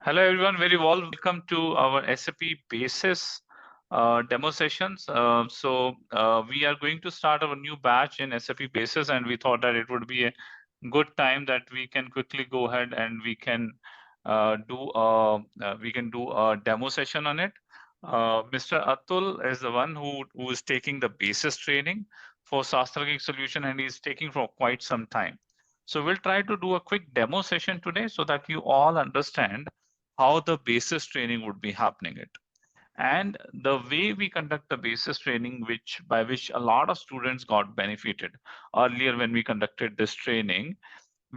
Hello everyone, very welcome to our SAP Basis demo sessions. We are going to start our new batch in SAP Basis, and we thought that it would be a good time that we can quickly go ahead and we can do a demo session on it. Mr. Atul is the one who is taking the basis training for Sastrageek solution, and he's taking for quite some time. So we'll try to do a quick demo session today so that you all understand how the basis training would be happening it. And the way we conduct the basis training, which by which a lot of students got benefited earlier when we conducted this training,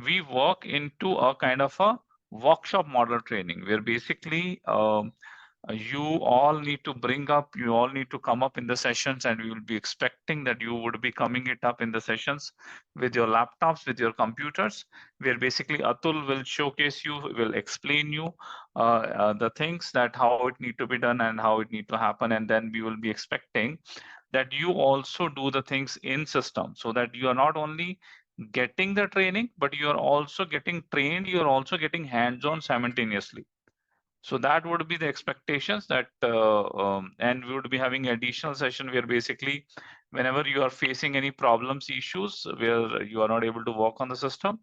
we work into a kind of a workshop model training where basically you all need to you all need to come up in the sessions, and we will be expecting that you would be coming it up in the sessions with your laptops, with your computers, where basically Atul will showcase you, will explain you the things that how it need to be done and how it need to happen. And then we will be expecting that you also do the things in system so that you are not only getting the training, but you are also getting trained, you are also getting hands-on simultaneously. So that would be the expectations and we would be having additional session where basically whenever you are facing any problems, issues where you are not able to work on the system,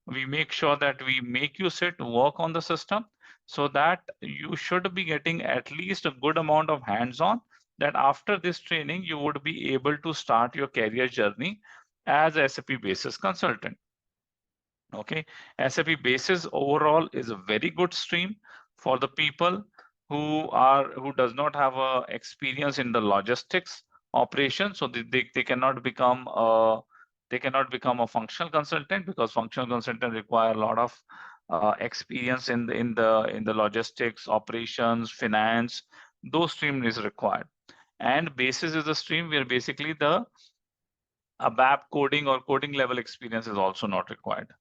we make sure that we make you sit, work on the system so that you should be getting at least a good amount of hands-on, that after this training, you would be able to start your career journey as a SAP basis consultant. Okay, SAP Basis overall is a very good stream for the people who does not have a experience in the logistics operation, so they cannot become a functional consultant, because functional consultant require a lot of experience in the logistics operations, finance. Those stream is required, and Basis is a stream where basically the ABAP coding or coding level experience is also not required.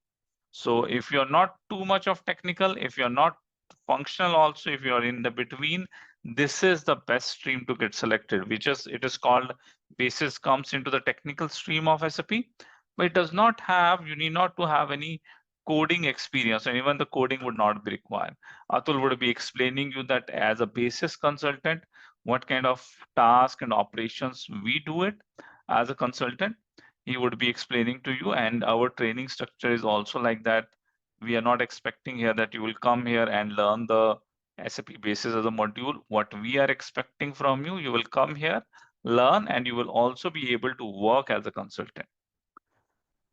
So if you're not too much of technical, if you're not functional also, if you're in the between, this is the best stream to get selected, which is, it is called Basis comes into the technical stream of SAP, but it does not have, you need not to have any coding experience, and even the coding would not be required. Atul would be explaining you that as a basis consultant, what kind of task and operations we do it as a consultant, he would be explaining to you. And our training structure is also like that. We are not expecting here that you will come here and learn the SAP basis as a module. What we are expecting from you, you will come here, learn, and you will also be able to work as a consultant.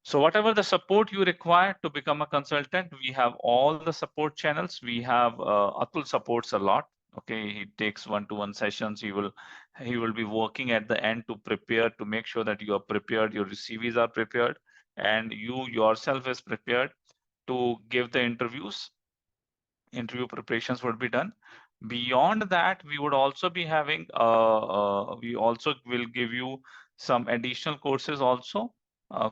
So whatever the support you require to become a consultant, we have all the support channels. We have Atul supports a lot. Okay, he takes one-to-one sessions. He will be working at the end to prepare, to make sure that you are prepared, your CVs are prepared, and you yourself is prepared to give the interviews. Interview preparations would be done. Beyond that, we would also be having we also will give you some additional courses also,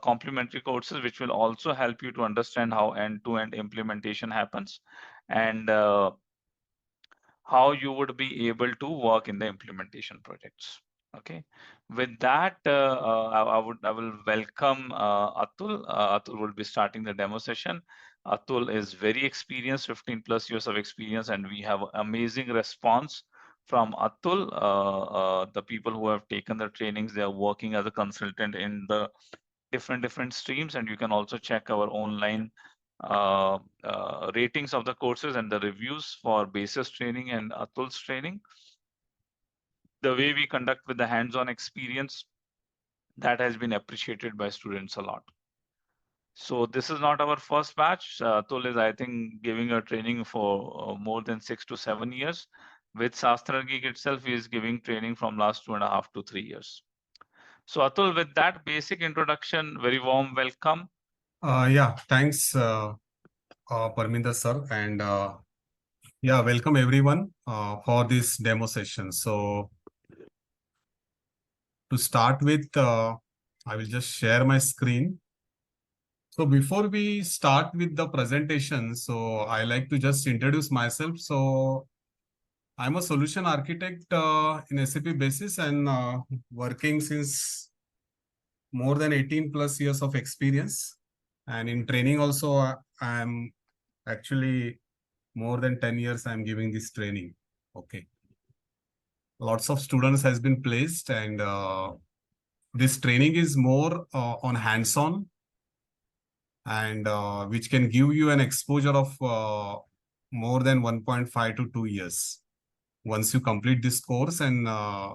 complementary courses, which will also help you to understand how end-to-end implementation happens, and how you would be able to work in the implementation projects. Okay, with that, I will welcome Atul. Atul will be starting the demo session. Atul is very experienced, 15 plus years of experience, and we have amazing response from Atul. The people who have taken the trainings, they are working as a consultant in the different streams, and you can also check our online ratings of the courses and the reviews for basis training and Atul's training. The way we conduct with the hands-on experience, that has been appreciated by students a lot. So this is not our first batch. Atul is, I think, giving a training for more than 6 to 7 years. With Sastrageek itself, he is giving training from last 2.5 to 3 years. So Atul, with that basic introduction, very warm welcome. Yeah, thanks, Parminder sir, and yeah, welcome everyone for this demo session. So to start with, I will just share my screen. So before we start with the presentation, so I like to just introduce myself. So I'm a solution architect in SAP Basis, and working since more than 18 plus years of experience. And in training also, I'm actually more than 10 years I'm giving this training. Okay. Lots of students has been placed, and this training is more on hands-on, and which can give you an exposure of more than 1.5 to 2 years. Once you complete this course and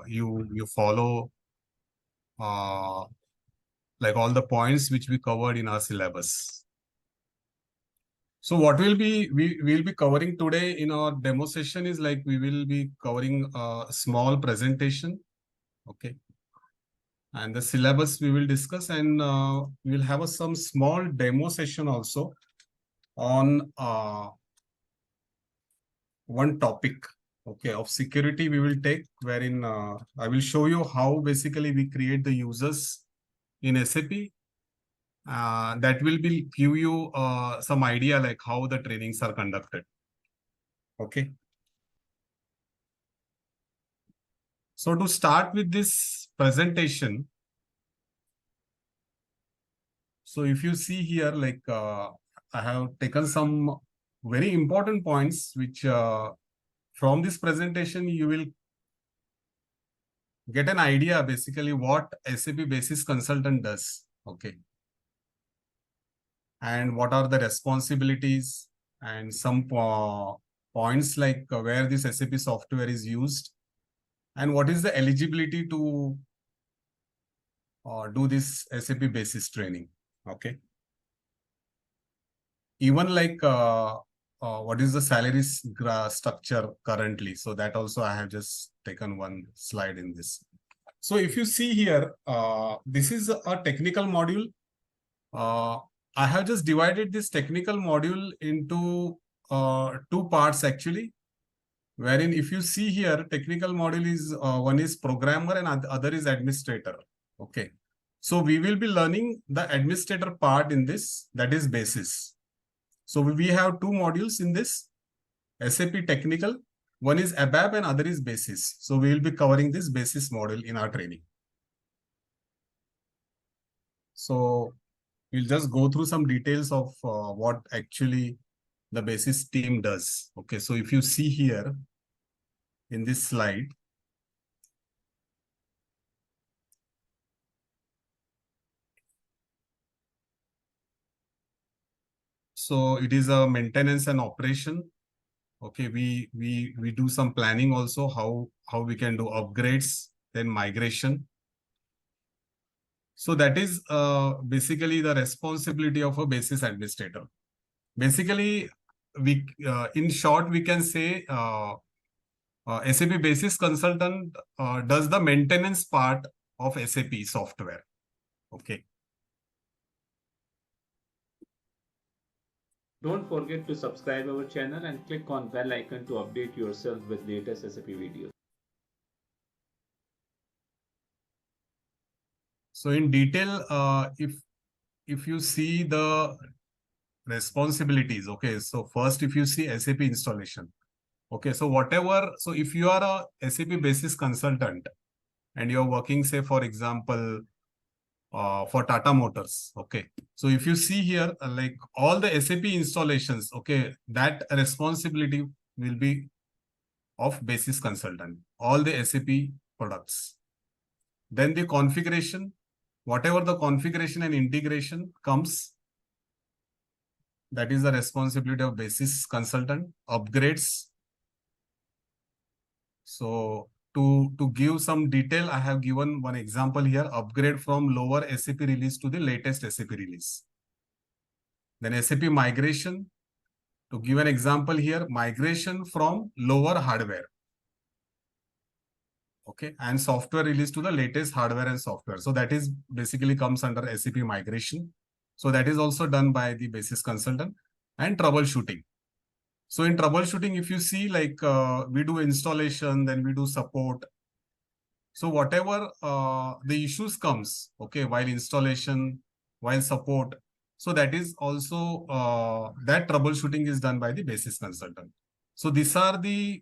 you follow like all the points which we covered in our syllabus. So what we will be covering today in our demo session is like we will be covering a small presentation. Okay. And the syllabus we will discuss, and we'll have some small demo session also on one topic, okay, of security we will take, wherein I will show you how basically we create the users in SAP. That will be give you some idea like how the trainings are conducted. Okay. So to start with this presentation, so if you see here, like I have taken some very important points which from this presentation you will get an idea basically what SAP Basis Consultant does. Okay. And what are the responsibilities, and some points like where this SAP software is used, and what is the eligibility to do this SAP Basis training. Okay. Even like what is the salary structure currently. So that also I have just taken one slide in this. So if you see here, this is a technical module. I have just divided this technical module into two parts actually, wherein if you see here, technical module is one is programmer and other is administrator. Okay. So we will be learning the administrator part in this, that is basis. So we have two modules in this SAP technical. One is ABAP and other is basis. So we will be covering this basis module in our training. So we'll just go through some details of what actually the basis team does. Okay, so if you see here in this slide, so it is a maintenance and operation. Okay, we do some planning also, how we can do upgrades, then migration. So that is basically the responsibility of a basis administrator. Basically, we in short we can say SAP Basis Consultant does the maintenance part of SAP software. Okay. Don't forget to subscribe our channel and click on bell icon to update yourself with latest SAP videos. So in detail, if you see the responsibilities, okay. So first, if you see SAP installation, okay. So whatever, so if you are a SAP Basis Consultant and you're working, say for example, for Tata Motors, okay. So if you see here, like all the SAP installations, okay, that responsibility will be of Basis Consultant, all the SAP products. Then the configuration, whatever the configuration and integration comes, that is the responsibility of Basis Consultant. Upgrades. So to give some detail, I have given one example here, upgrade from lower SAP release to the latest SAP release. Then SAP migration, to give an example here, migration from lower hardware. Okay, and software release to the latest hardware and software. So that is basically comes under SAP migration. So that is also done by the Basis Consultant. And troubleshooting. So in troubleshooting, if you see like we do installation, then we do support. So whatever the issues comes, okay, while installation, while support, so that is also that troubleshooting is done by the Basis Consultant. So these are the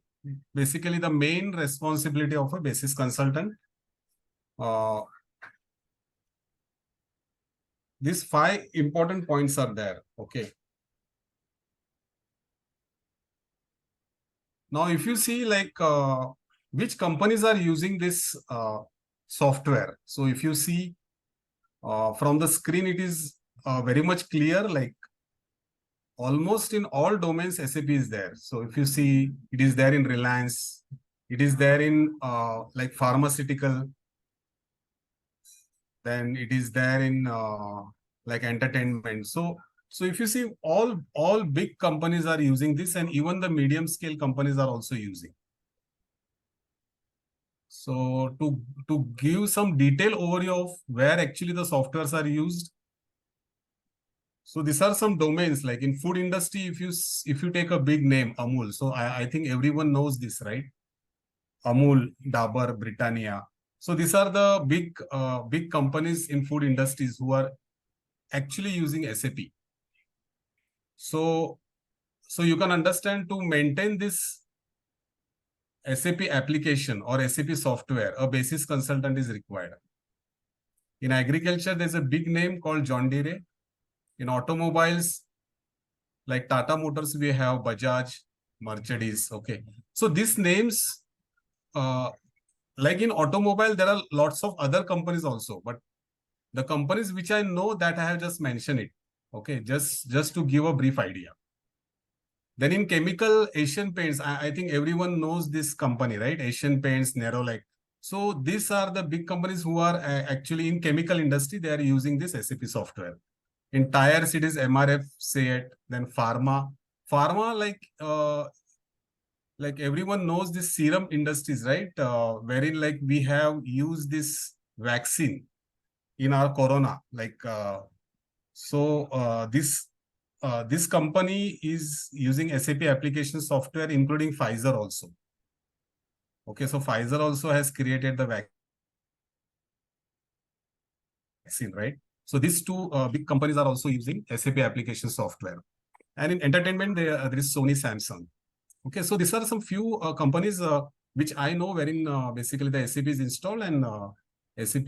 basically the main responsibility of a Basis Consultant. These 5 important points are there. Okay. Now, if you see like which companies are using this software. So if you see from the screen, it is very much clear, like almost in all domains, SAP is there. So if you see, it is there in Reliance, it is there in like pharmaceutical, then it is there in like entertainment. So if you see, all big companies are using this, and even the medium scale companies are also using. So to give some detail overview of where actually the softwares are used. So these are some domains, like in food industry. If you take a big name, Amul, so I think everyone knows this, right? Amul, Dabur, Britannia. So these are the big companies in food industries who are actually using SAP. So you can understand, to maintain this SAP application or SAP software, a basis consultant is required. In agriculture, there's a big name called John Deere. In automobiles, like Tata Motors, we have Bajaj, Mercedes. Okay. So these names, like in automobile, there are lots of other companies also, but the companies which I know, that I have just mentioned it. Okay. Just to give a brief idea. Then in chemical, Asian Paints, I think everyone knows this company, right? Asian Paints, Nerolac. So these are the big companies who are actually in chemical industry. They are using this SAP software. In tires, it is MRF, SEAT, then pharma. Pharma, like everyone knows this serum industries, right? Wherein like we have used this vaccine in our corona. This company is using SAP application software, including Pfizer also. Okay, so Pfizer also has created the vaccine, right? So these two big companies are also using SAP application software. And in entertainment, there is Sony, Samsung. Okay, so these are some few companies which I know, wherein basically the SAP is installed, and SAP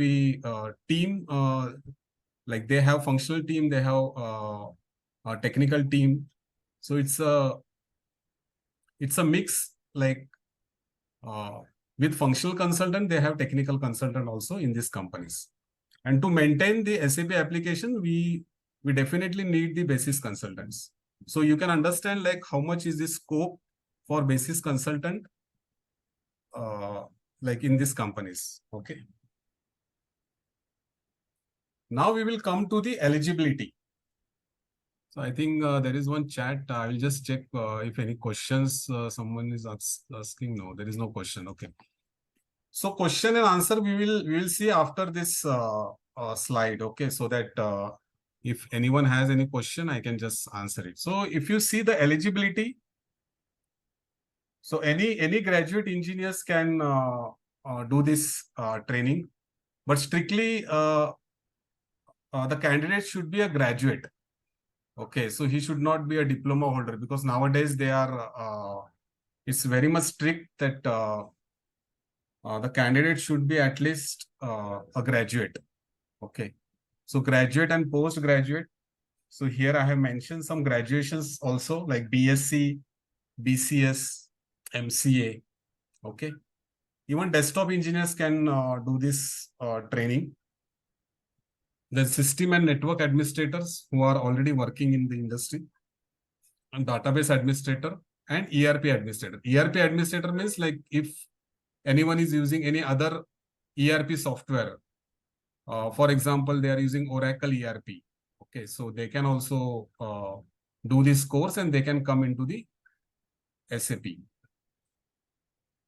team, like they have functional team, they have a technical team. So it's a mix, like with functional consultant, they have technical consultant also in these companies. And to maintain the SAP application, we definitely need the basis consultants. So you can understand like how much is the scope for basis consultant, like in these companies. Okay. Now we will come to the eligibility. So I think there is one chat. I will just check if any questions someone is asking. No, there is no question. Okay. So question and answer we will see after this slide. Okay, so that if anyone has any question, I can just answer it. So if you see the eligibility, so any graduate engineers can do this training, but strictly the candidate should be a graduate. Okay, so he should not be a diploma holder, because nowadays they are it's very much strict that the candidate should be at least a graduate. Okay, so graduate and postgraduate. So here I have mentioned some graduations also, like BSc, BCS, MCA. Okay, even desktop engineers can do this training. The system and network administrators who are already working in the industry, and database administrator and ERP administrator. ERP administrator means like if anyone is using any other ERP software, for example, they are using Oracle ERP. Okay, so they can also do this course and they can come into the SAP.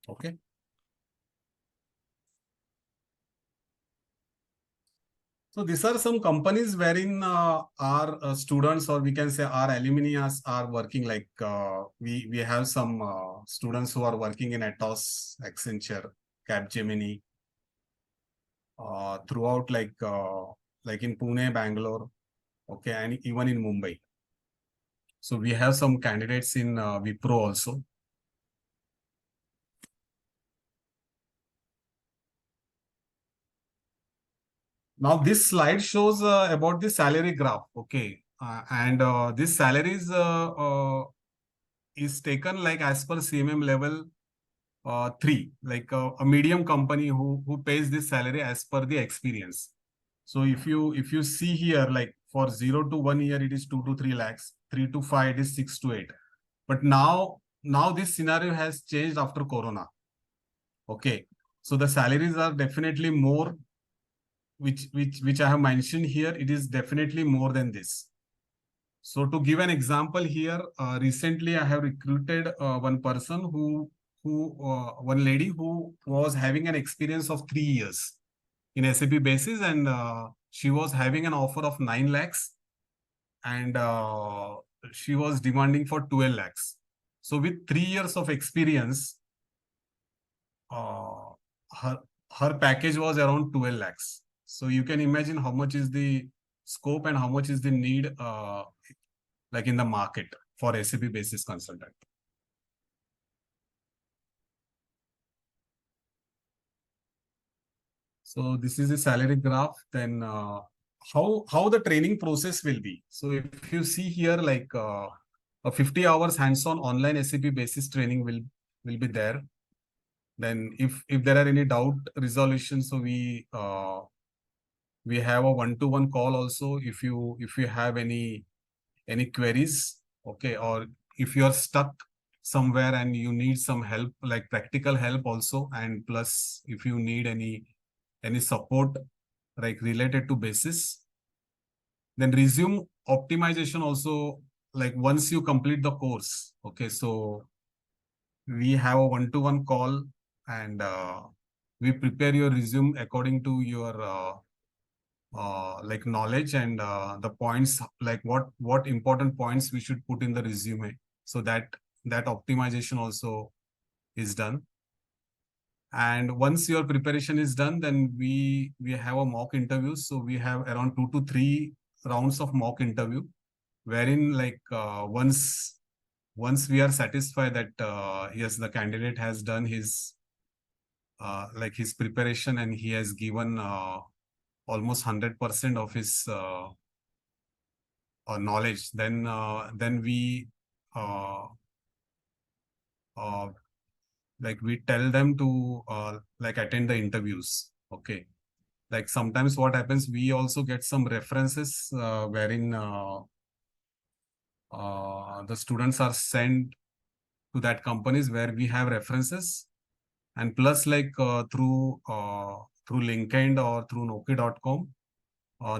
Okay. So these are some companies wherein our students, or we can say our alumni, are working. Like we have some students who are working in Atos, Accenture, Capgemini, throughout like in Pune, Bangalore, okay, and even in Mumbai. So we have some candidates in Wipro also. Now this slide shows about the salary graph, okay, and this salary is is taken like as per CMM level 3, like a medium company who pays this salary as per the experience. So if you see here, like for 0 to 1 year, it is 2 to 3 lakhs, 3 to 5, it is 6 to 8. But now this scenario has changed after Corona. Okay, so the salaries are definitely more, which I have mentioned here. It is definitely more than this. So to give an example here, recently I have recruited one person one lady who was having an experience of 3 years in SAP basis, and she was having an offer of 9 lakhs, and she was demanding for 12 lakhs. So with 3 years of experience, uh, her her package was around 12 lakhs. So you can imagine how much is the scope and how much is the need like in the market for SAP basis consultant. So this is the salary graph. Then how the training process will be. So if you see here, like a 50 hours hands-on online SAP basis training will be there. Then if there are any doubt resolution, so we have a one-to-one call also. If you have any queries, okay, or if you are stuck somewhere and you need some help, like practical help also, and plus if you need any support like related to basis, then resume optimization also, like once you complete the course. Okay, so we have a one-to-one call, and we prepare your resume according to your like knowledge, and the points, like what important points we should put in the resume, so that optimization also is done. And once your preparation is done, then we have a mock interview. So we have around 2 to 3 rounds of mock interview, wherein like once we are satisfied that yes, the candidate has done his like his preparation and he has given almost 100% of his knowledge, then we uh, uh, like we tell them to like attend the interviews. Okay, like sometimes what happens, we also get some references wherein the students are sent to that companies where we have references, and plus like through LinkedIn or through Nokia.com,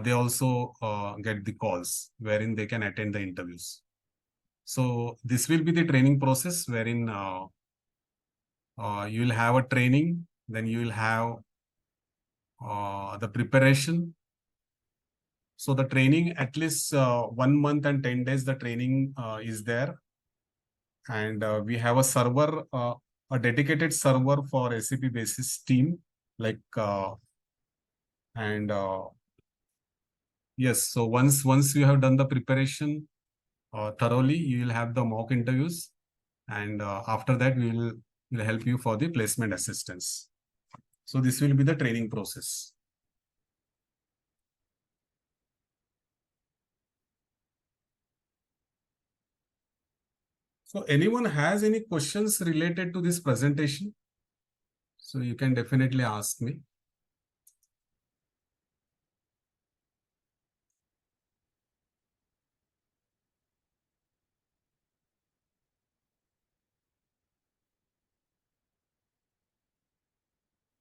they also get the calls wherein they can attend the interviews. So this will be the training process, wherein you will have a training, then you will have the preparation. So the training, at least 1 month and 10 days, the training is there. And we have a server, a dedicated server for SAP basis team, like and yes, so once you have done the preparation thoroughly, you will have the mock interviews, and after that we will help you for the placement assistance. So this will be the training process. So anyone has any questions related to this presentation? So you can definitely ask me.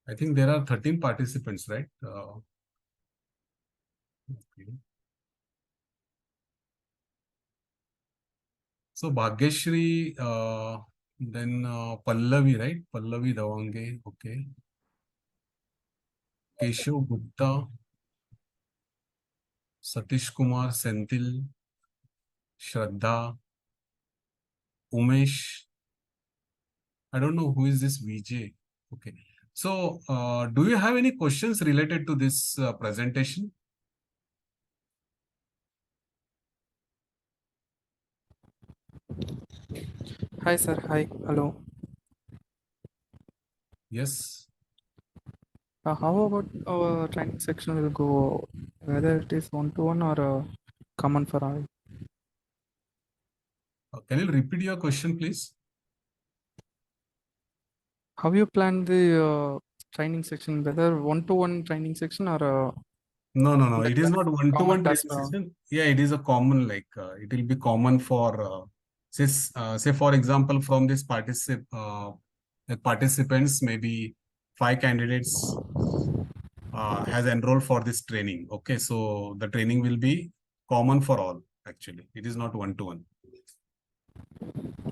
I think there are 13 participants, right? Okay. So Bhagyashri, then Pallavi, right? Pallavi Dawange, okay. Keshav Gupta, Satish Kumar Senthil, Shraddha, Umesh. I don't know who is this VJ. Okay. So do you have any questions related to this presentation? Hi sir, hi, hello. Yes. How about our training section will go, whether it is one-to-one or common for all? Can you repeat your question, please? How you plan the training section? Whether one-to-one training section or No. like It is not one-to-one common task training round? session. Yeah, it is a common, like it will be common for say for example, from this participants, maybe 5 candidates has enrolled for this training. Okay, so the training will be common for all. Actually, it is not one-to-one.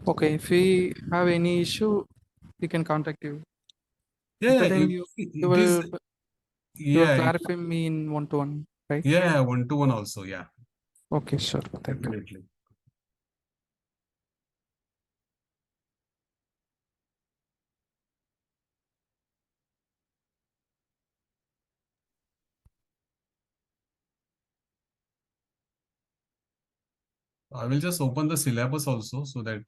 Okay, if we have any issue, we can contact you. At Yeah, the time you it is. will Yeah, clarify me in one-to-one, right? yeah, one-to-one also. Yeah, Okay, sure. Thank you. definitely. I will just open the syllabus also so that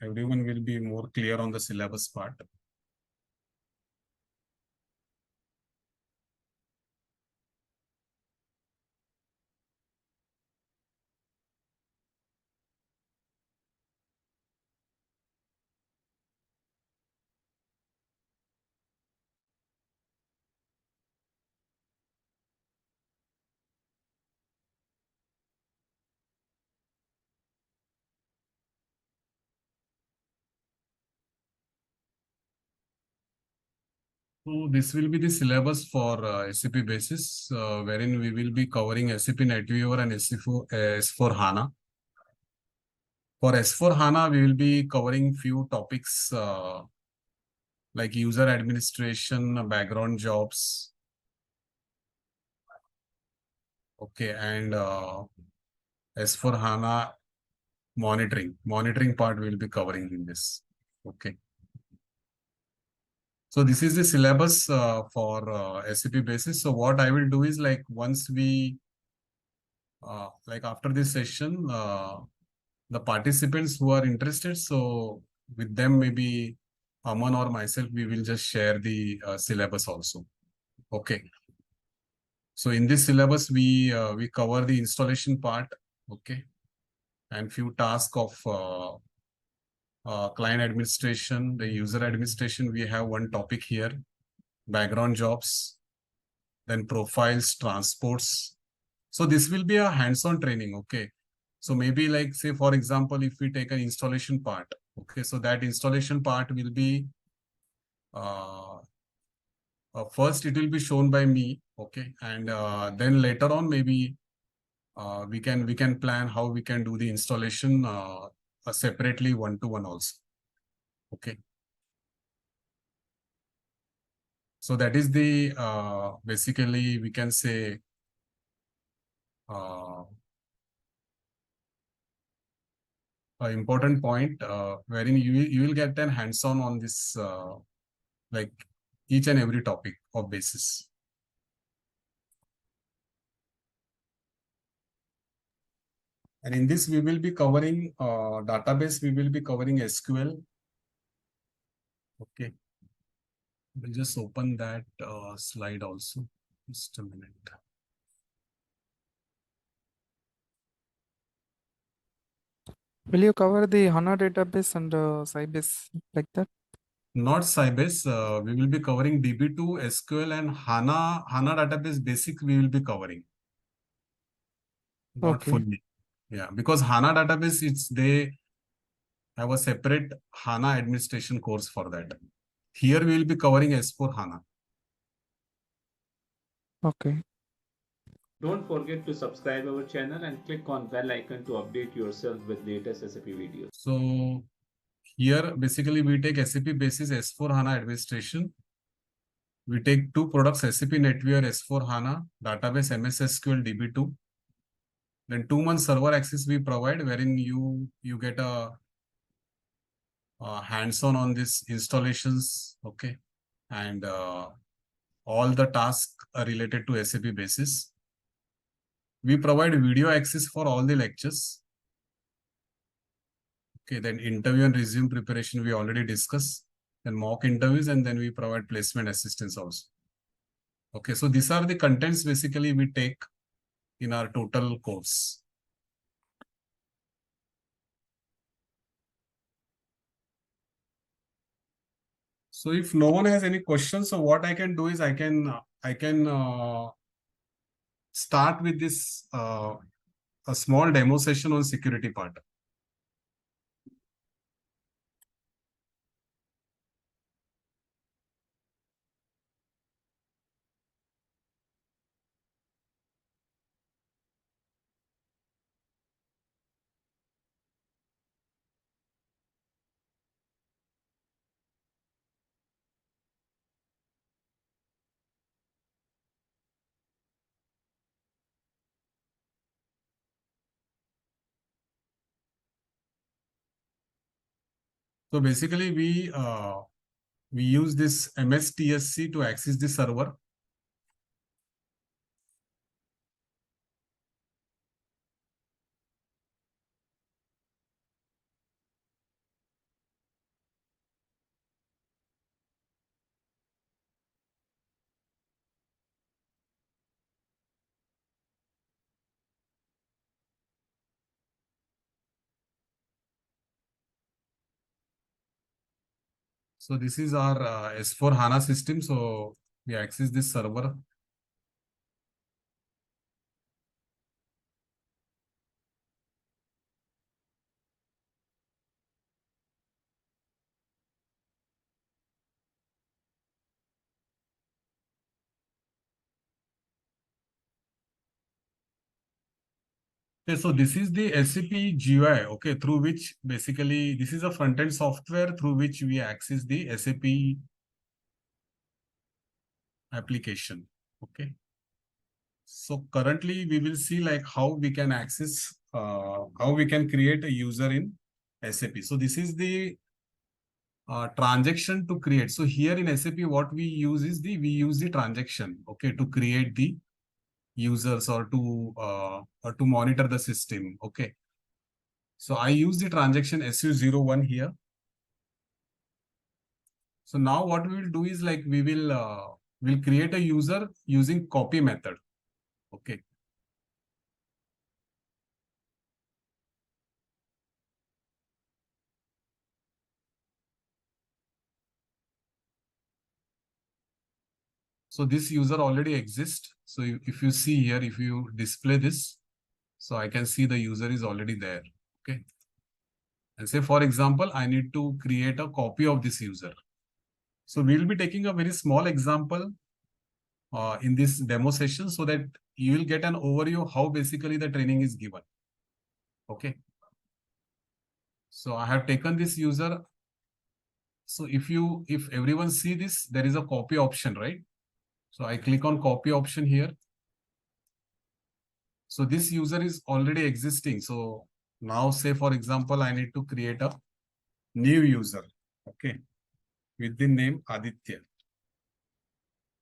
everyone will be more clear on the syllabus part. So this will be the syllabus for SAP basis, wherein we will be covering SAP NetWeaver and S4 HANA. For S4 HANA, we will be covering few topics like user administration, background jobs. Okay, and S4 HANA monitoring part we will be covering in this. Okay. So this is the syllabus for SAP basis. So what I will do is, like, once we like after this session, the participants who are interested, so with them maybe Aman or myself, we will just share the syllabus also. Okay. So in this syllabus, we cover the installation part, okay, and few tasks of client administration, the user administration. We have one topic here, background jobs, then profiles, transports. So this will be a hands-on training, okay. So maybe, like, say for example, if we take an installation part, okay, so that installation part will be first it will be shown by me, okay, and then later on maybe we can plan how we can do the installation separately one-to-one also, okay. So that is the basically we can say important point wherein you will get an hands-on on this like each and every topic of basis. And in this we will be covering database, we will be covering SQL. Okay. We'll just open that slide also. Just a minute. Will you cover the HANA database and Sybase like that? Not Sybase. We will be covering DB2, SQL, and HANA database basic. We will be covering. Not Okay. fully. Yeah, because HANA database, they have a separate HANA administration course for that. Here we will be covering S4 HANA. Okay. Don't forget to subscribe our channel and click on bell icon to update yourself with latest SAP videos. So here basically we take SAP basis S4 HANA administration. We take two products, SAP NetWeaver S4 HANA, database MS SQL DB2. Then 2 months server access we provide, wherein you get a hands-on on this installations, okay, and all the tasks are related to SAP basis. We provide video access for all the lectures. Okay, then interview and resume preparation we already discussed. Then mock interviews, and then we provide placement assistance also. Okay, so these are the contents basically we take in our total course. So if no one has any questions, so what I can do is I can start with this a small demo session on security part. So basically we use this MSTSC to access the server. So this is our S4 HANA system. So we access this server. Okay, so this is the SAP GUI, okay, through which basically this is a front-end software through which we access the SAP application. Okay. So currently we will see like how we can access, how we can create a user in SAP. So this is the transaction to create. So here in SAP, what we use is we use the transaction, okay, to create the users or to monitor the system. Okay. So I use the transaction SU01 here. So now what we will do is like we'll create a user using copy method. Okay. So this user already exists. So if you see here, if you display this, so I can see the user is already there. Okay. And say, for example, I need to create a copy of this user. So we'll be taking a very small example in this demo session so that you will get an overview how basically the training is given. Okay. So I have taken this user. So if everyone see this, there is a copy option, right? So I click on copy option here. So this user is already existing. So now say, for example, I need to create a new user. Okay. With the name Aditya.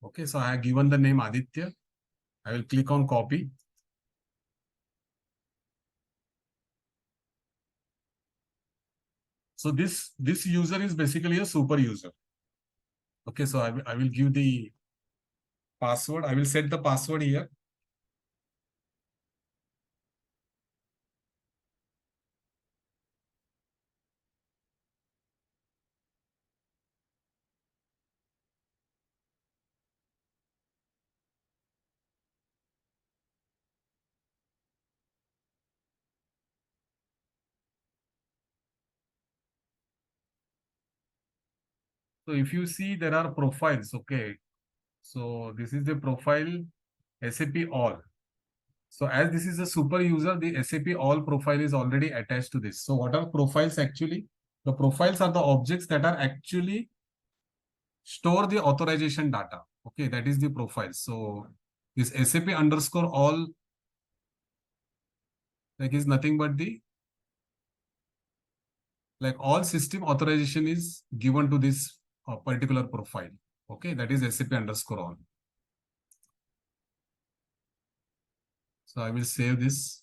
Okay. So I have given the name Aditya. I will click on copy. So this user is basically a super user. Okay. So I will give the password. I will set the password here. So if you see, there are profiles. Okay. So this is the profile SAP all. So as this is a super user, the SAP all profile is already attached to this. So what are profiles actually? The profiles are the objects that are actually store the authorization data. Okay, that is the profile. So this SAP underscore all like is nothing but the like all system authorization is given to this particular profile. Okay, that is SAP underscore all. So I will save this.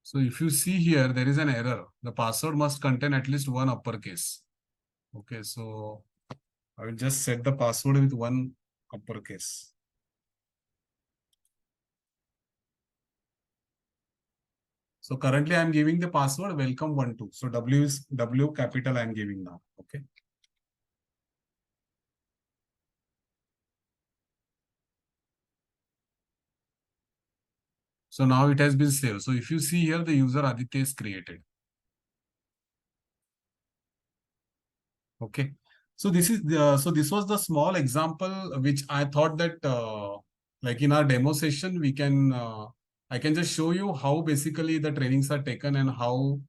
So if you see here, there is an error. The password must contain at least one uppercase. Okay, so I will just set the password with one uppercase. So currently I am giving the password welcome12. So W is W capital I am giving now. Okay. So now it has been saved. So if you see here, the user Aditya is created. Okay. So this is this was the small example which I thought that like in our demo session we can I can just show you how basically the trainings are taken and how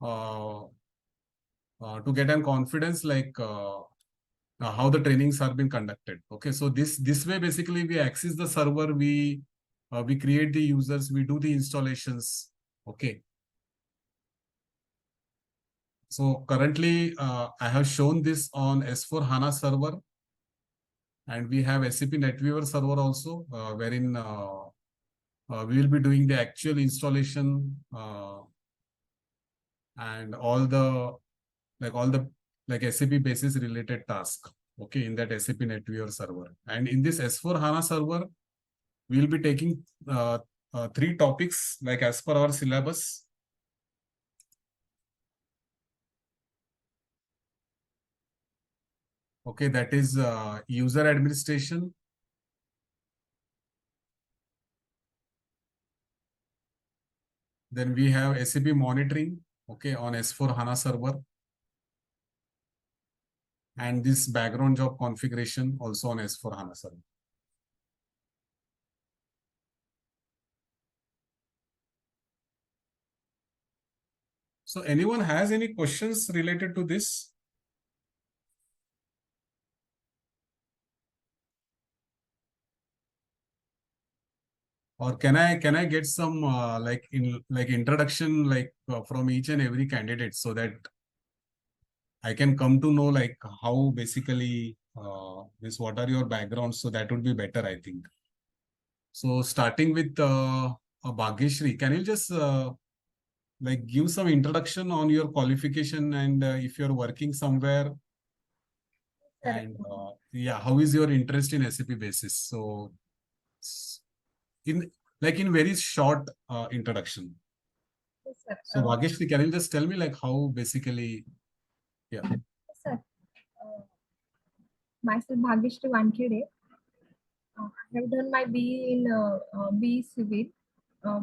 uh, to get an confidence like how the trainings are being conducted. Okay, so this way basically we access the server, we create the users, we do the installations. Okay. So currently I have shown this on S4 HANA server, and we have SAP NetWeaver server also, wherein we will be doing the actual installation and all the SAP basis related task. Okay, in that SAP NetWeaver server, and in this S4 HANA server, we will be taking 3 topics like as per our syllabus. Okay, that is user administration, then we have SAP monitoring, okay, on S4 HANA server, and this background job configuration also on S4 HANA server. So anyone has any questions related to this? Or can I get some introduction from each and every candidate so that I can come to know like how basically what are your backgrounds, so that would be better, I think. So starting with Bhagyashree, can you just like give some introduction on your qualification and if you're working somewhere, and yeah, how is your interest in SAP basis? So in very short introduction. Yes, sir. So Bhagyashree, can you just tell me like how basically, yeah. Yes, sir. Myself Bhagyashree Wankide. I have done my BE in BE Civil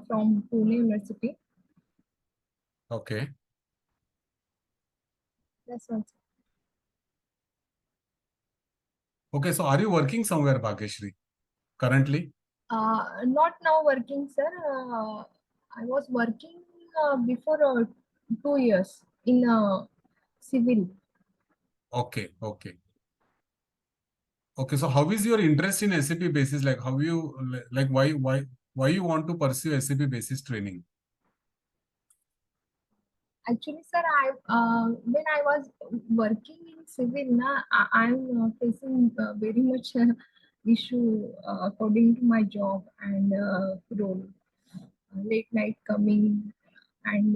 from Pune University. Okay. That's all. Okay, so are you working somewhere, Bhagyashree, currently? Not now working, sir. I was working before 2 years in civil. Okay, okay. Okay, so how is your interest in SAP basis? Like how you, like why you want to pursue SAP basis training? Actually, sir, when I was working in civil, I'm facing very much issue according to my job and role. Late night coming, and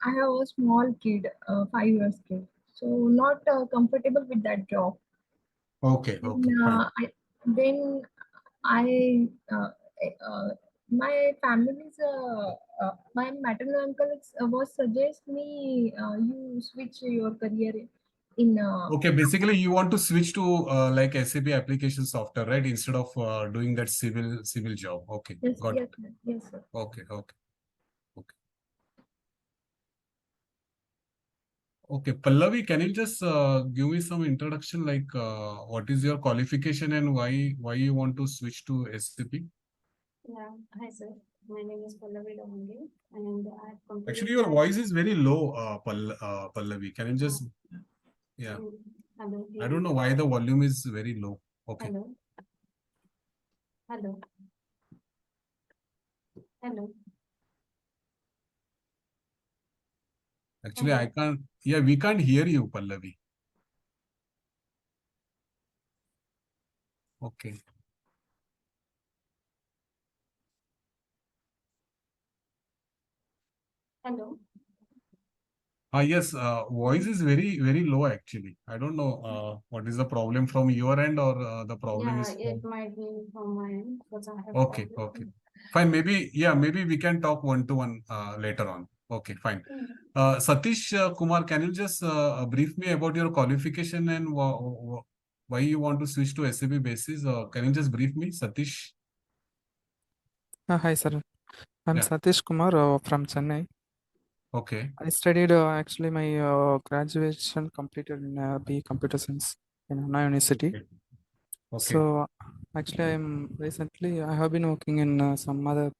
I have a small kid, 5 years kid, so not comfortable with that job. Okay, okay, fine. Then I my family's my maternal uncle was suggest me you switch your career in Okay, basically you want to switch to like SAP application software, right? Instead of doing that civil job. Okay, yes, got yes, it. yes, sir. Okay, okay, okay. Okay, Pallavi, can you just give me some introduction, like what is your qualification and why you want to switch to SAP? Yeah, hi sir. My name is Pallavi Damangi, and I have completed Actually, your my- voice is very low, Pallavi. Can you just, yeah. Hello. I don't know why the volume is very low. Okay. Hello. Hello. Hello. Actually, Hello. I can't, yeah, we can't hear you, Pallavi. Okay. Hello. Yes, voice is very low actually. I don't know what is the problem from your end or the problem Yeah, is it from. might be from my end because I have Okay, called okay. it. Fine, maybe we can talk one-to-one later on. Okay, fine. Satish Kumar, can you just brief me about your qualification and why you want to switch to SAP basis? Can you just brief me, Satish? Hi, sir. I'm Yeah. Satish Kumar from Chennai. Okay. I studied actually my graduation completed in B Computer Science in Anna University. Okay. Okay. So actually, I have been working in some other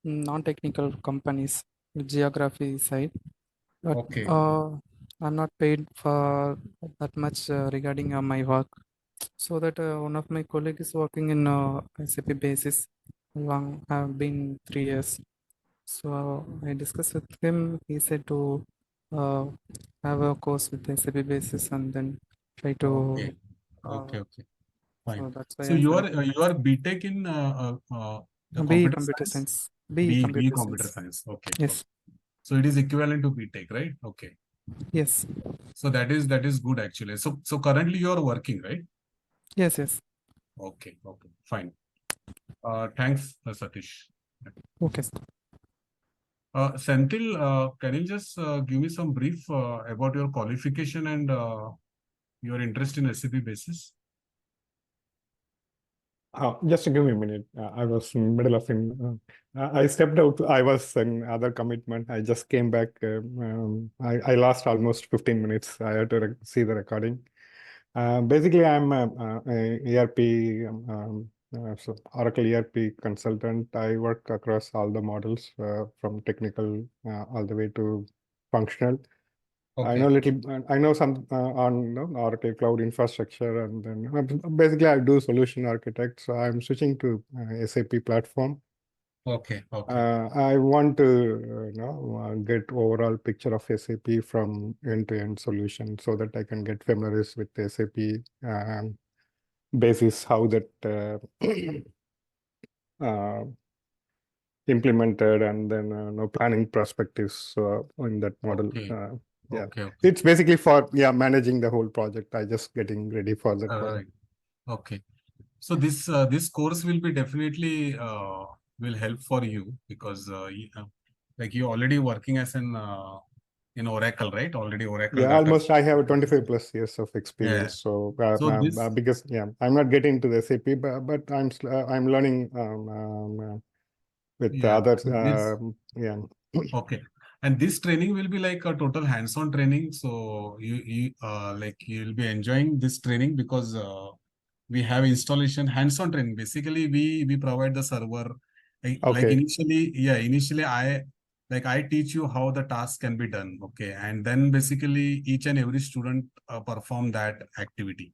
non-technical companies, geography side, but Okay. I'm not paid for that much regarding my work. So that one of my colleague is working in SAP basis. Long have been 3 years. So I discussed with him. He said to uh, have a course with SAP basis and then try to. Okay. Uh, Okay. Fine. so that's why So I selected you are BTech in the B computer computer science? science. B B computer computer science. science. Okay. Yes. So it is equivalent to BTech, right? Okay. Yes. So that is good actually. So currently you are working, right? Yes. Yes. Okay. Fine. Thanks, Satish. Okay. Sir. Senthil, can you just give me some brief about your qualification and your interest in SAP basis? Just give me a minute. I was in middle of I stepped out. I was in other commitment. I just came back. I lost almost 15 minutes. I had to see the recording. Basically, I'm a ERP, so Oracle ERP consultant. I work across all the models from technical all the way to functional. I know Okay. little. I know some on Oracle Cloud infrastructure, and then basically I do solution architect. So I'm switching to SAP platform. Okay. I want to get overall picture of SAP from end-to-end solution so that I can get familiar with SAP basis how that implemented, and then planning perspectives in that model. Okay. Yeah, Okay. it's basically for managing the whole project. I just getting ready for that one. Right. Okay. So this course will be definitely will help for you because like you're already working as an in Oracle, right? Already Oracle Yeah, data. almost I have 25 plus years of Yeah. experience. So So this because I'm not getting into the SAP, but I'm learning with the yeah. others. So this Yeah. okay. And this training will be like a total hands-on training. So you like you'll be enjoying this training because we have installation hands-on training. Basically, we provide the server. Like Okay. initially I teach you how the task can be done. Okay, and then basically each and every student perform that activity.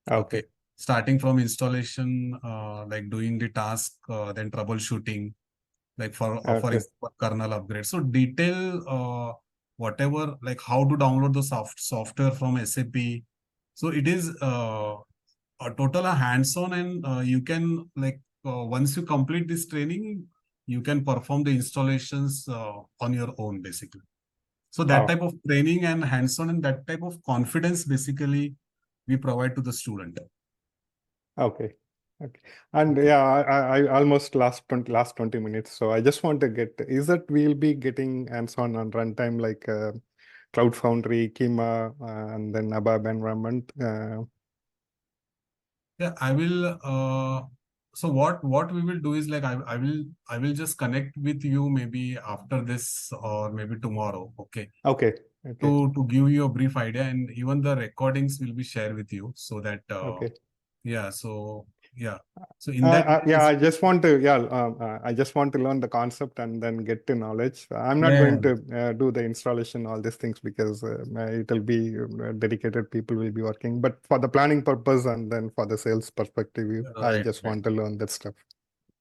Okay. Starting from installation, like doing the task, then troubleshooting, like for Okay. example, kernel upgrade. So detail whatever, like how to download the software from SAP. So it is a total hands-on, and you can like once you complete this training, you can perform the installations on your own basically. So that type of training and hands-on and that type of confidence basically we provide to the student. Okay. And yeah, I almost last 20 minutes. So I just want to get, is that we'll be getting hands-on on runtime like Cloud Foundry, Kima, and then ABAP environment? Yeah, I will. So what we will do is like I will just connect with you maybe after this or maybe tomorrow. Okay. Okay. To give you a brief idea, and even the recordings will be shared with you so that Okay. yeah. So yeah. So in that way, Yeah, I just want to I just want to learn the concept and then get to knowledge. I'm not yeah. going to do the installation, all these things, because it'll be dedicated people will be working. But for the planning purpose and then for the sales perspective, I Right. just want to learn that stuff.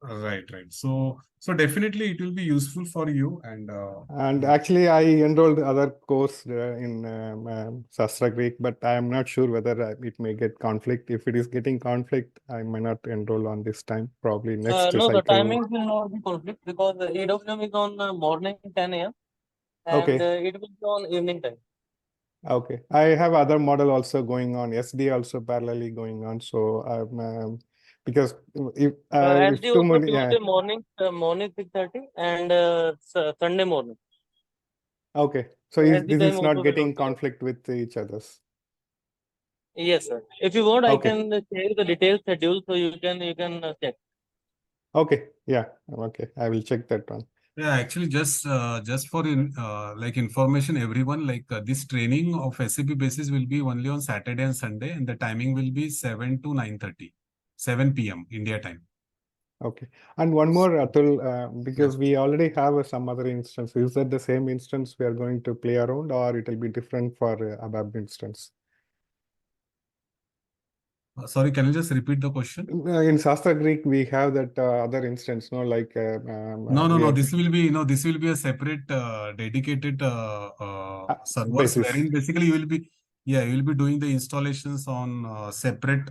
Right. So definitely it will be useful for you and And actually, I enrolled other course in Sastrageek, but I am not sure whether it may get conflict. If it is getting conflict, I may not enroll on this time. Probably next No, the cycle. timings will not be conflict because the AWM is on morning 10 a.m. and Okay. it will be on evening time. Okay. I have other model also going on, SD also parallelly going on. So because if SD too also many, yeah. Tuesday morning, morning 6:30 and Sunday morning. Okay. So SD this time is also not will getting not be there. conflict with each others. Yes, sir. If you want, I Okay. can share the detailed schedule so you can check. Okay. Yeah. Okay. I will check that one. Yeah, actually, just for like information, everyone, like this training of SAP basis will be only on Saturday and Sunday, and the timing will be 7 to 9:30, 7 p.m. India time. Okay. And one more, Atul, because Yeah. we already have some other instance. Is that the same instance we are going to play around, or it will be different for ABAP instance? Sorry, can you just repeat the question? In Sastrageek, we have that other instance, no, like No. This will be, this will be a separate, dedicated servers basis. wherein basically you will be doing the installations on separate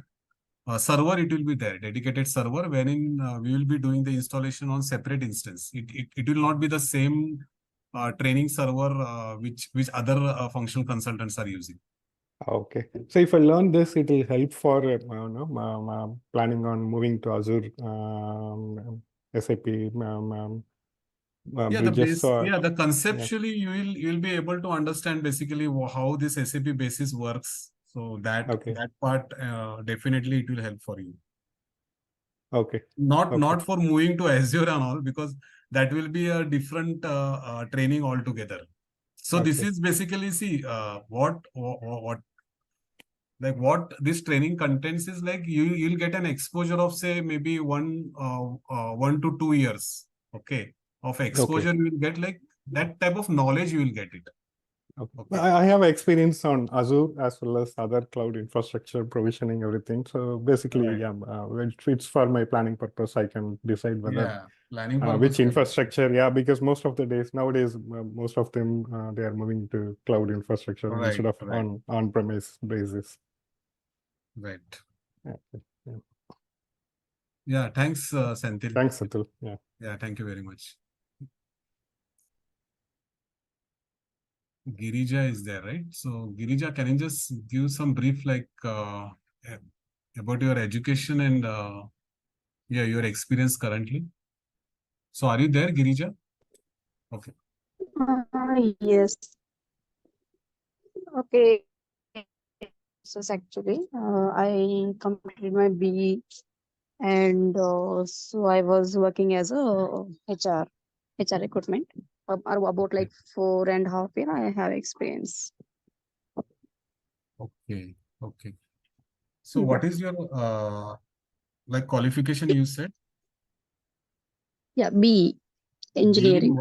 server. It will be there, dedicated server, wherein we will be doing the installation on separate instance. It will not be the same training server which other functional consultants are using. Okay. So if I learn this, it will help for planning on moving to Azure SAP Yeah, bridges. the conceptually you will be able to understand basically how this SAP basis works. So that Okay. that part definitely it will help for you. Okay. Not for moving to Azure and all, because that will be a different training altogether. So this Okay. is basically, see, what this training contents is like, you'll get an exposure of, say, maybe 1 to 2 years, okay, of exposure. You will get like that type of knowledge, you will get it. Okay. I have experience on Azure as well as other cloud infrastructure provisioning, everything. So basically, Right. yeah, it's for my planning purpose. I can decide whether planning which purpose. infrastructure. Yeah, because most of the days nowadays, most of them they are moving to cloud infrastructure instead of on-premise basis. Right. Yeah. Yeah. Thanks, Senthil. Thanks, Atul. Yeah. Yeah. Thank you very much. Girija is there, right? So Girija, can you just give some brief, like about your education and your experience currently? So are you there, Girija? Okay. Yes. Okay. So actually, I completed my BE, and so I was working as a HR recruitment. About like 4.5 years, I have experience. Okay. So what is your like qualification you said? Yeah, BE engineering.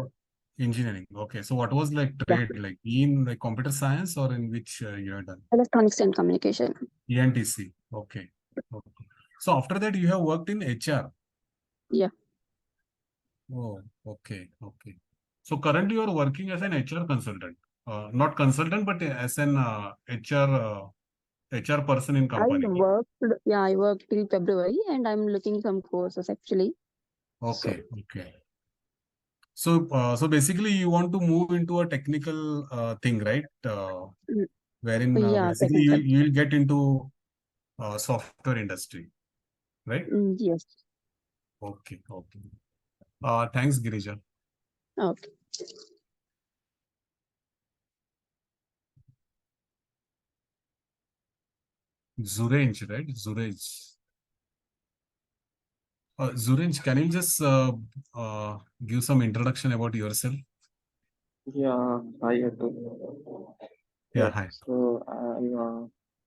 Engineering. Okay. So what was like trade, like in like computer science, or in which you have done? Electronics and communication. ENTC. Okay. So after that, you have worked in HR. Yeah. Oh, okay. So currently you are working as an HR consultant, not consultant, but as an HR person in company. I worked till February, and I'm looking some courses actually. Okay. So basically you want to move into a technical thing, right? Wherein basically you will get into software industry, right? Yes. Okay. Thanks, Girija. Okay. Zuranj, right? Zuranj, can you just give some introduction about yourself? Yeah, hi Atul. Yeah, hi. So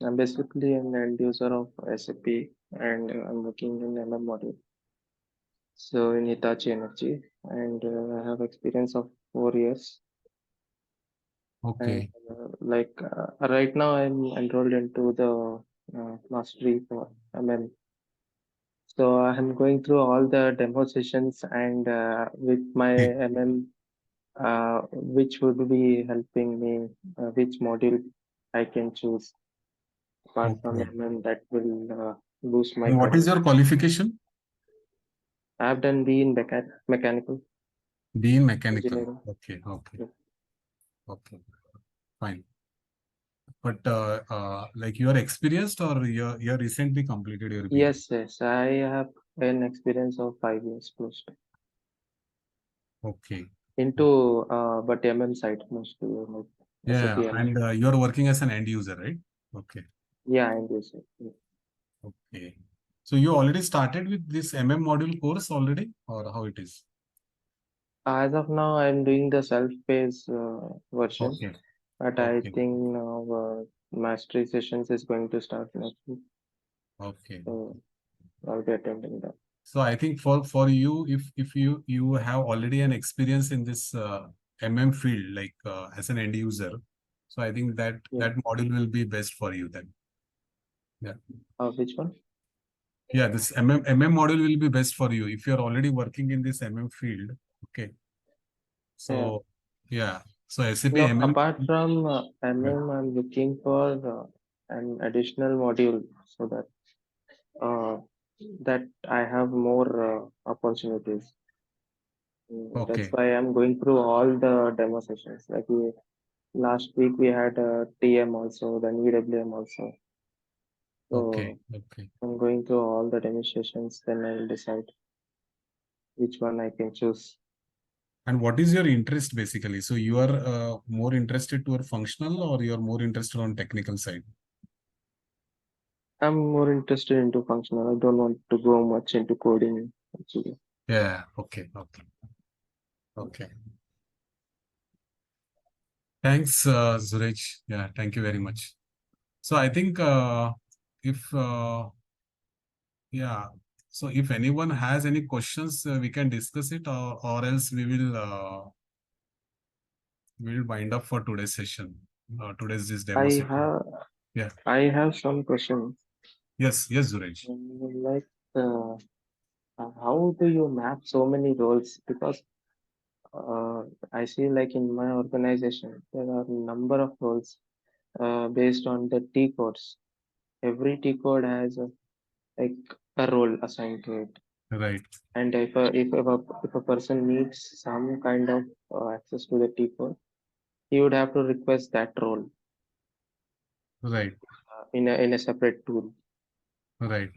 I'm basically an end user of SAP, and I'm working in MM module. So in Hitachi Energy, and I have experience of 4 years. Okay. And right now I'm enrolled into the mastery for MM. So I'm going through all the demo sessions, and with my MM, which would be helping me, which module I can choose apart from MM that will boost my. And what is your qualification? I've done B in mechanical. B in mechanical. Engineering. Okay. Yeah. Okay, fine. But like you are experienced or you recently completed your BA? Yes, I have an experience of 5 years close to Okay. into but MM side mostly like SAP Yeah, MM. and you are working as an end user, right? Okay. Yeah, and this. Okay. So you already started with this MM module course already, or how it is? As of now, I'm doing the self-paced version, Okay. but I Okay. think now mastery sessions is going to start next week, Okay. so I'll be attending that. So I think for you, if you have already an experience in this MM field, like as an end user, so I think that Yeah. that module will be best for you then. Yeah. Which one? Yeah, this MM module will be best for you if you're already working in this MM field. Okay. Yeah. So yeah. So SAP No, MM. apart from Right. MM, I'm looking for an additional module so that I have more opportunities. That's Okay. why I'm going through all the demo sessions. Like last week we had TM also, then EWM also. Okay. So Okay. I'm going through all the demonstrations, then I will decide which one I can choose. And what is your interest basically? So you are more interested toward functional or you are more interested on technical side? I'm more interested into functional. I don't want to go much into coding actually. Yeah. Okay. Okay. Okay. Thanks, Zuraj. Yeah. Thank you very much. So I think if yeah. So if anyone has any questions, we can discuss it, or else we'll wind up for today's session. Today's this demo I session. have Yeah. I have some questions. Yes. Yes, Zuraj. Like uh, how do you map so many roles? Because I see like in my organization there are a number of roles based on the T codes. Every T code has like a role assigned to it. Right. And if a person needs some kind of access to the T code, he would have to request that role Right. in a separate tool. Right.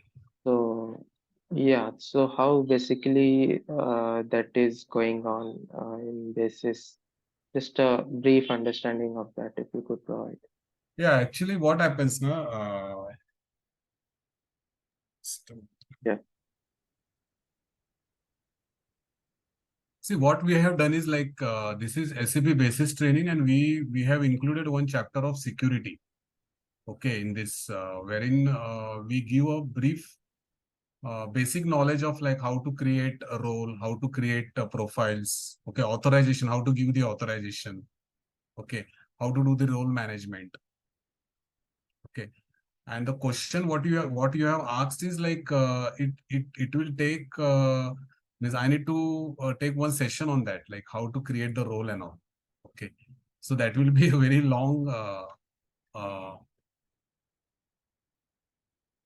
So yeah, so how basically that is going on in basis? Just a brief understanding of that, if you could provide. Yeah. Actually, what happens now? Yeah. See, what we have done is like this is SAP basis training, and we have included one chapter of security. Okay, in this wherein we give a brief basic knowledge of like how to create a role, how to create profiles. Okay, authorization, how to give the authorization. Okay, how to do the role management. Okay, and the question what you have asked is like it will take means I need to take one session on that, like how to create the role and all. Okay, so that will be a very long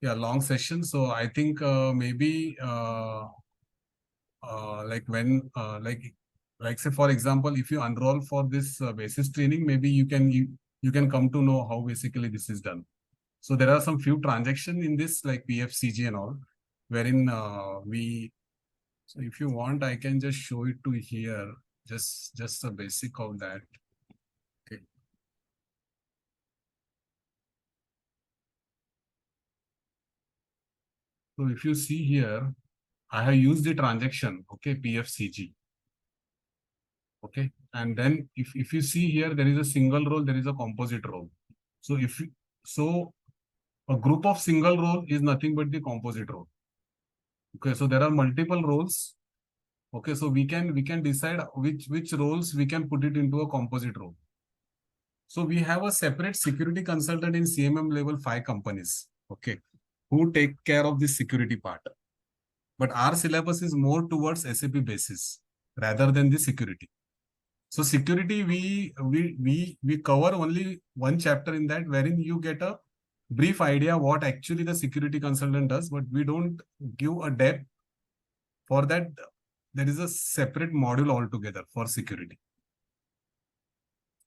long session. So I think maybe like when like say for example, if you enroll for this basis training, maybe you can come to know how basically this is done. So there are some few transactions in this like PFCG and all, wherein so if you want, I can just show it to here, just the basic of that. Okay. So if you see here, I have used the transaction, okay, PFCG. Okay. And then if you see here, there is a single role, there is a composite role. So so a group of single role is nothing but the composite role. Okay. So there are multiple roles. Okay. So we can decide which roles we can put it into a composite role. So we have a separate security consultant in CMM level 5 companies. Okay. Who take care of this security part. But our syllabus is more towards SAP basis rather than the security. So security, we cover only one chapter in that, wherein you get a brief idea what actually the security consultant does, but we don't give a depth. For that, there is a separate module altogether for security.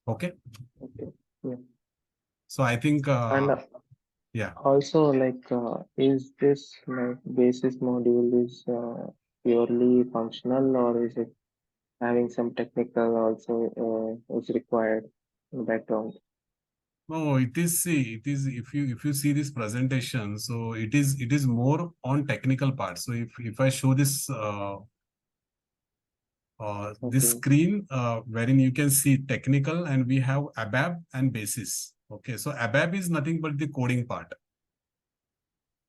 Okay. Okay. Yeah. So I think, And yeah. also, like, is this like basis module is purely functional, or is it having some technical also is required in the background? No, it is, see, it is, if you see this presentation, so it is more on technical part. So if I show this this Okay. screen wherein you can see technical, and we have ABAP and basis. Okay, so ABAP is nothing but the coding part,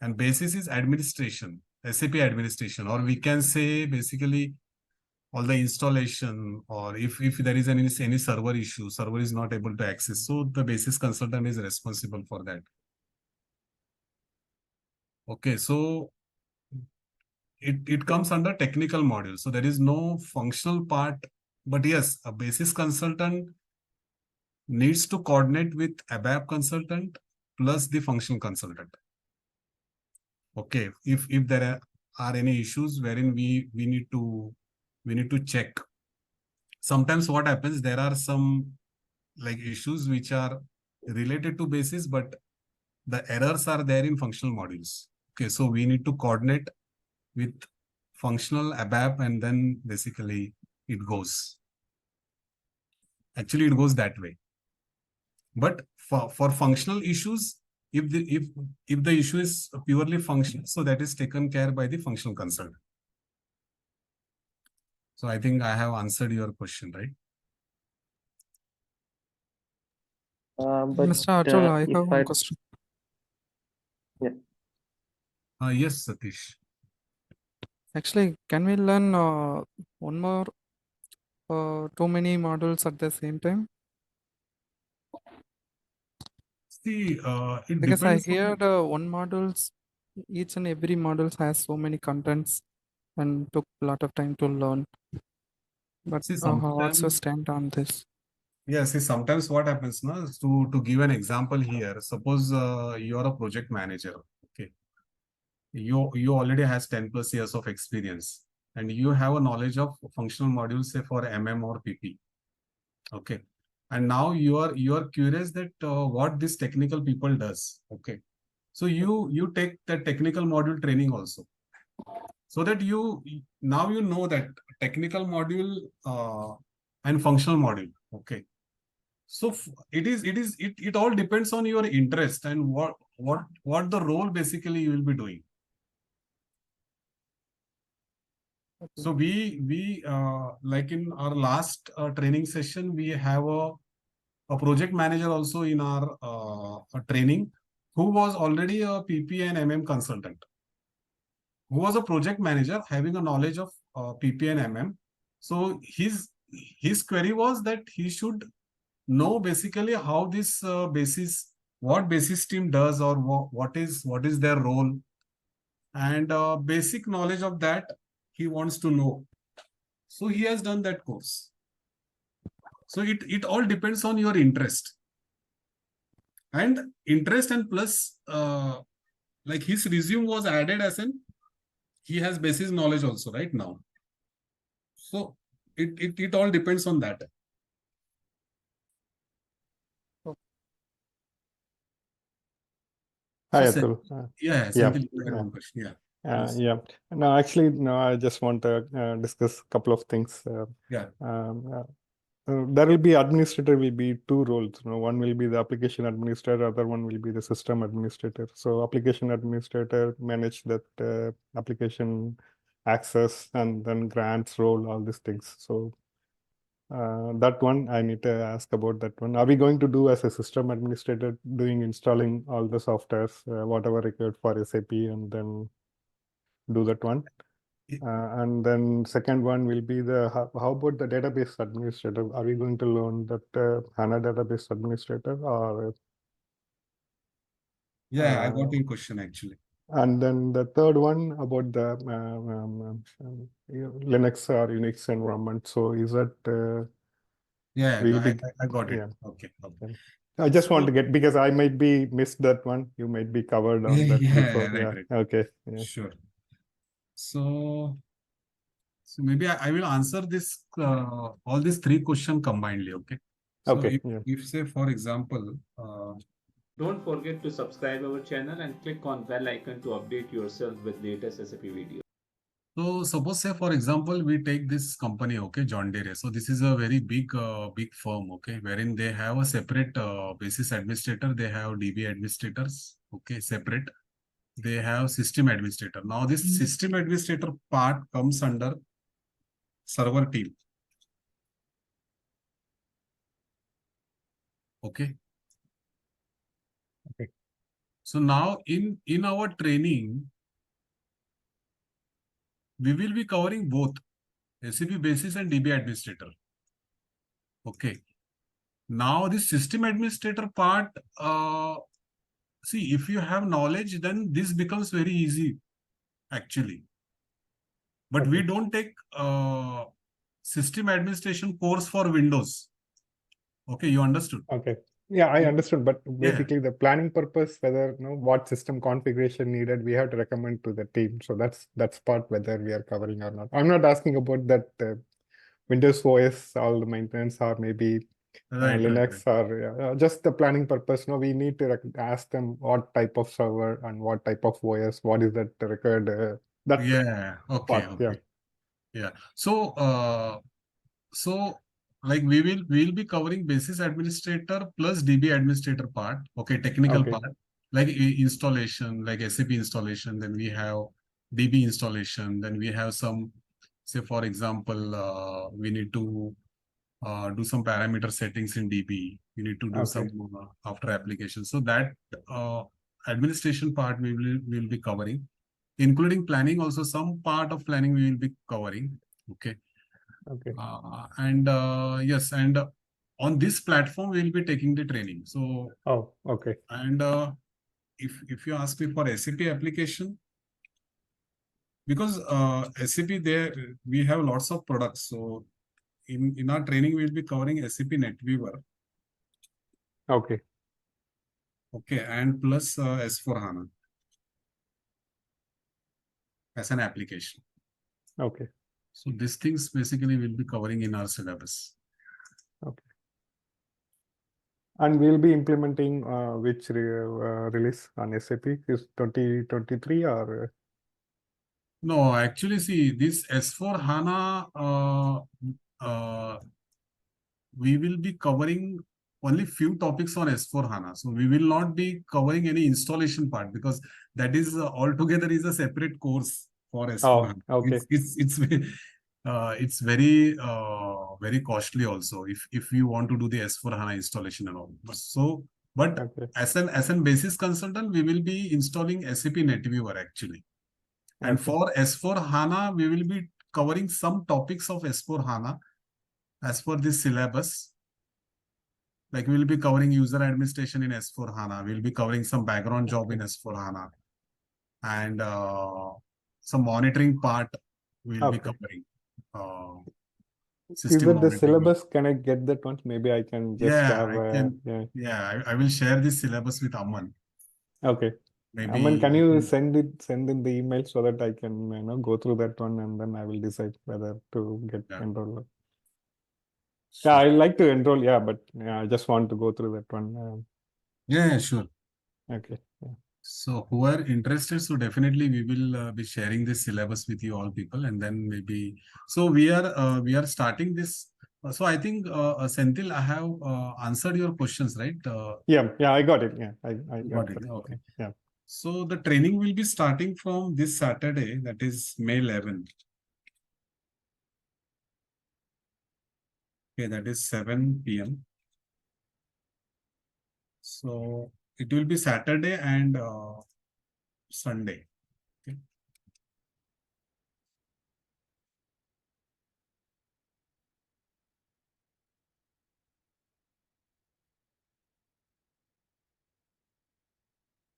and basis is administration, SAP administration, or we can say basically all the installation, or if there is any server issue, server is not able to access, so the basis consultant is responsible for that. Okay, so it comes under technical module, so there is no functional part, but yes, a basis consultant needs to coordinate with ABAP consultant plus the functional consultant. Okay, if there are any issues wherein we need to check. Sometimes what happens, there are some like issues which are related to basis, but the errors are there in functional modules. Okay, so we need to coordinate with functional ABAP, and then basically it goes. Actually, it goes that way. But for functional issues, if the issue is purely functional, so that is taken care by the functional consultant. So I think I have answered your question, right? But Mr. Atul, I if have I one question. Yes, Satish. Actually, can we learn one more too many modules at the same time? See, it Because I depends on. heard one modules, each and every modules has so many contents and took a lot of time to learn. But See, what's your sometimes, stand on this? yeah, see, sometimes what happens now, to give an example here, suppose you are a project manager. Okay, you already has 10 plus years of experience, and you have a knowledge of functional modules, say for MM or PP. Okay, and now you are curious that what this technical people does. Okay, so you take the technical module training also, so that you now you know that technical module and functional module. Okay, so it all depends on your interest and what the role basically you will be doing. So we like in our last training session, we have a project manager also in our training, who was already a PP and MM consultant, who was a project manager having a knowledge of PP and MM. So his query was that he should know basically how this basis, what basis team does, or what is their role, and basic knowledge of that he wants to know. So he has done that course. So it all depends on your interest. And interest, and plus like his resume was added as an he has basis knowledge also right now. So it all depends on that. Hi, So Atul. yeah, Yeah. Senthil, you had one question. Yeah. Please. Yeah. No, actually, no, I just want to discuss a couple of things. Yeah. There will be administrator will be two roles. One will be the application administrator, other one will be the system administrator. So application administrator manage that application access and then grants role, all these things. So that one I need to ask about that one. Are we going to do as a system administrator doing installing all the softwares, whatever required for SAP, and then do that one? And then second one will be the how about the database administrator? Are we going to learn that HANA database administrator, or Yeah, I got your question actually. and then the third one about the Linux or Unix environment. So is that yeah, will be I got it. yeah. Okay. I just want So, to get, because I might be missed that one. You might be covered on that before. right. Okay. Yeah. Sure. So maybe I will answer this all these three questions combinedly. Okay. So Okay. Yeah. if say, for example, Don't forget to subscribe our channel and click on bell icon to update yourself with latest SAP videos. so suppose say, for example, we take this company, okay, John Deere. So this is a very big firm, okay, wherein they have a separate basis administrator. They have DB administrators, okay, separate. They have system administrator. Now this system administrator part comes under server team. Okay. Okay. So now in our training, we will be covering both SAP basis and DB administrator. Okay. Now this system administrator part, see, if you have knowledge, then this becomes very easy, actually. But we Okay. don't take system administration course for Windows. Okay, you understood? Okay. Yeah, I understood. But Yeah. basically, the planning purpose, whether what system configuration needed, we have to recommend to the team. So that's part whether we are covering or not. I'm not asking about that Windows OS, all the maintenance, or maybe Right, Linux, or just the planning purpose. No, we need to ask them what type of server and what type of OS, what is that required. That Yeah. Okay. part. Okay. Yeah. So like we'll be covering basis administrator plus DB administrator part. Okay, technical Okay. part, like installation, like SAP installation. Then we have DB installation. Then we have some, say for example, we need to do some parameter settings in DB. We need to do Okay. some after application. So that administration part we'll be covering, including planning. Also, some part of planning we will be covering. Okay. Okay. And yes, and on this platform we will be taking the training. So Oh, okay. and if you ask me for SAP application, because SAP there we have lots of products. So in our training we'll be covering SAP NetWeaver. Okay. Okay, and plus S4HANA as an application. Okay. So these things basically we'll be covering in our syllabus. Okay. And we'll be implementing which release on SAP is 2023 or? No, actually, see, this S4HANA, we will be covering only few topics on S4HANA. So we will not be covering any installation part, because that is altogether is a separate course for S4HANA. Okay. It's very very costly also if you want to do the S4HANA installation and all. So, but Okay. as an basis consultant, we will be installing SAP NetWeaver actually. And Okay. for S4HANA, we will be covering some topics of S4HANA as per this syllabus. Like we will be covering user administration in S4HANA. We'll be covering some background job in S4HANA. And some monitoring part we'll be Okay. covering. Is System that the monitoring. syllabus? Can I get that once? Maybe I can just Yeah, have I can. yeah. Yeah, I will share this syllabus with Aman. Okay. Maybe. Aman, can you send in the email so that I can go through that one, and then I will decide whether to get enrolled. Yeah, I like to enroll. Yeah, but I just want to go through that one. Yeah, sure. Okay. Yeah. So who are interested, so definitely we will be sharing this syllabus with you all people, and then maybe, so we are starting this. So I think Senthil, I have answered your questions, right? Yeah, I got it. Yeah, I got it. that. Okay. Yeah. So the training will be starting from this Saturday, that is May 11th. Okay, that is 7 p.m. So it will be Saturday and Sunday. Okay.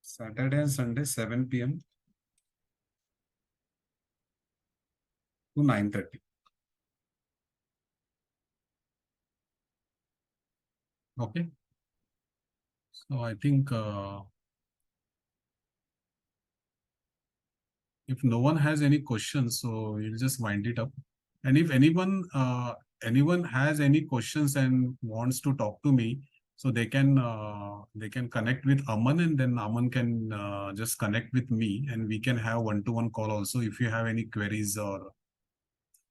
Saturday and Sunday, 7 p.m. to 9:30. Okay. So I think if no one has any questions, so we'll just wind it up. And if anyone anyone has any questions and wants to talk to me, so they can connect with Aman, and then Aman can just connect with me, and we can have one-to-one call also if you have any queries or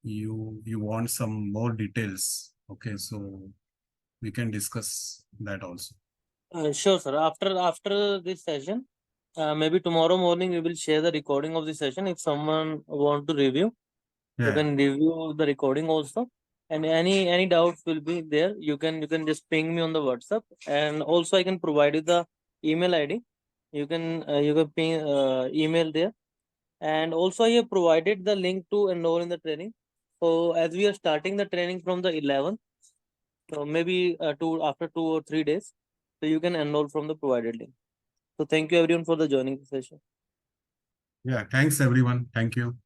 you want some more details. Okay, so we can discuss that also. Sure, sir. After this session, maybe tomorrow morning we will share the recording of the session. If someone want to review, you Yeah, can review the recording also. And any doubts will be there. You can just ping me on the WhatsApp, and also I can provide you the email ID. You can ping email there. And also I have provided the link to enroll in the training. So as we are starting the training from the 11th, so maybe after 2 or 3 days, so you can enroll from the provided link. So thank you everyone for the joining the session. yeah. Thanks everyone. Thank you.